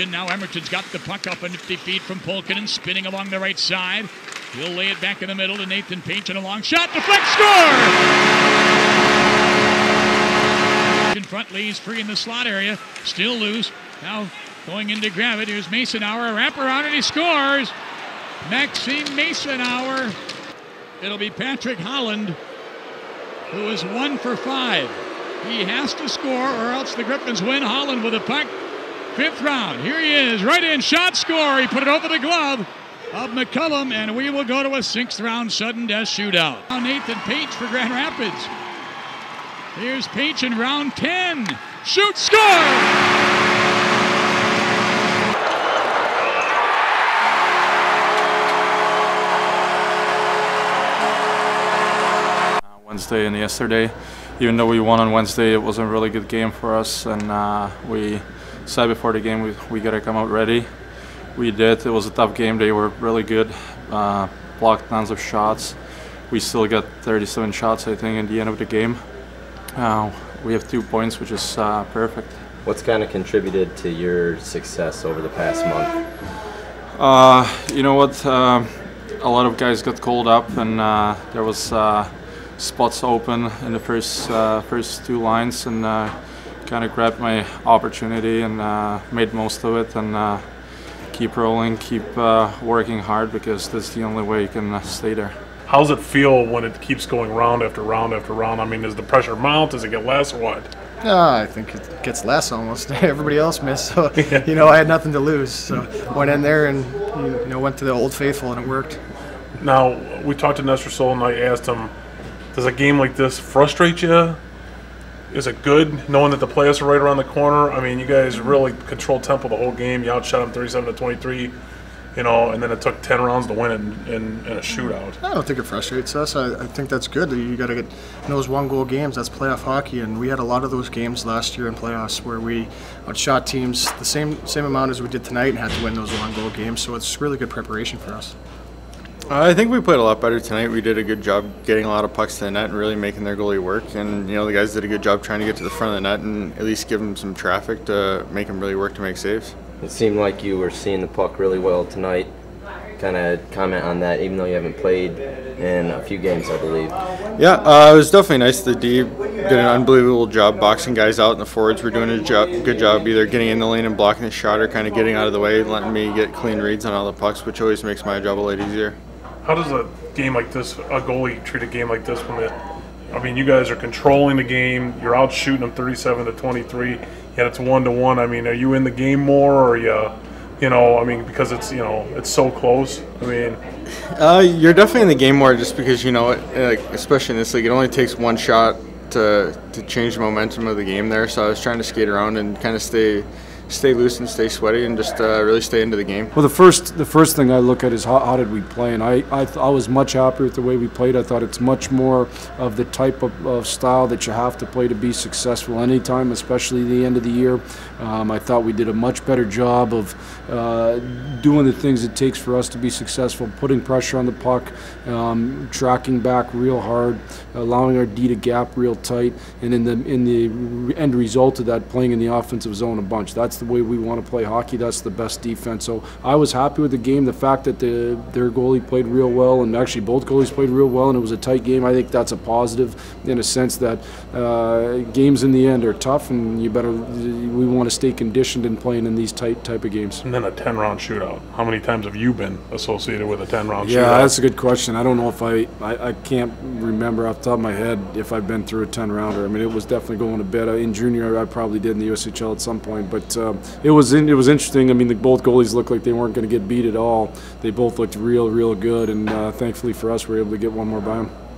And now Emmerton's got the puck up on 50 feet from Pulkkinen, spinning along the right side. He'll lay it back in the middle to Nathan Paetsch, and a long shot, deflect, score! In front, lays free in the slot area, still loose. Now going in to grab it, here's Macenauer, a wraparound, and he scores! Maxime Macenauer. It'll be Patrick Holland, who is 1 for 5. He has to score, or else the Griffins win. Holland with a puck. 5th round. Here he is. Right in. Shot, score. He put it over the glove of McCullum, and we will go to a 6th round sudden death shootout. Now Nathan Paetsch for Grand Rapids. Here's Paetsch in round 10. Shoot, score! Wednesday and yesterday, even though we won on Wednesday, it was a really good game for us, and we said before the game we got to come out ready. We did. It was a tough game. They were really good, blocked tons of shots. We still got 37 shots, I think, in the end of the game. We have 2 points, which is perfect. What's kind of contributed to your success over the past month? You know what? A lot of guys got called up, and there was spots open in the first 2 lines, and kind of grabbed my opportunity and made most of it, and keep rolling, keep working hard, because that's the only way you can stay there. How does it feel when it keeps going round after round after round? I mean, does the pressure mount? Does it get less or what? I think it gets less almost. Everybody else missed, so you know, I had nothing to lose. So went in there and went to the Old Faithful, and it worked. Now, we talked to Nestrasil, and I asked him, does a game like this frustrate you? Is it good knowing that the playoffs are right around the corner? I mean, you guys really controlled tempo the whole game. You outshot them 37-23, and then it took 10 rounds to win it in a shootout. I don't think it frustrates us. I think that's good. You got to get those 1-goal games. That's playoff hockey, and we had a lot of those games last year in playoffs where we outshot teams the same amount as we did tonight and had to win those 1-goal games. So it's really good preparation for us. I think we played a lot better tonight. We did a good job getting a lot of pucks to the net and really making their goalie work. And the guys did a good job trying to get to the front of the net and at least give them some traffic to make them really work to make saves. It seemed like you were seeing the puck really well tonight. Kind of comment on that, even though you haven't played in a few games, I believe. Yeah, it was definitely nice. The D did an unbelievable job boxing guys out, and the forwards were doing a good job either getting in the lane and blocking the shot or kind of getting out of the way and letting me get clean reads on all the pucks, which always makes my job a lot easier. How does a game like this, a goalie treat a game like this when you guys are controlling the game, you're out shooting them 37-23, yet it's 1-1. I mean, are you in the game more, or because it's so close? I mean, you're definitely in the game more just because, especially in this league, it only takes one shot to change the momentum of the game there. So I was trying to skate around and kind of stay loose and stay sweaty and just really stay into the game. Well, the first thing I look at is how did we play, and I was much happier with the way we played. I thought it's much more of the type of style that you have to play to be successful anytime, especially the end of the year. I thought we did a much better job of doing the things it takes for us to be successful, putting pressure on the puck, tracking back real hard, allowing our D to gap real tight, and in the end result of that, playing in the offensive zone a bunch. That's the way we want to play hockey. That's the best defense. So I was happy with the game. The fact that their goalie played real well, and actually both goalies played real well, and it was a tight game, I think that's a positive in a sense that games in the end are tough, and we want to stay conditioned in playing in these type of games. And then a 10-round shootout. How many times have you been associated with a 10-round shootout? Yeah, that's a good question. I don't know if I can't remember off the top of my head if I've been through a 10-rounder. I mean, it was definitely going to bed. In junior, I probably did in the USHL at some point, but it was interesting. I mean, both goalies looked like they weren't going to get beat at all. They both looked real good, and thankfully for us, we were able to get one more by them.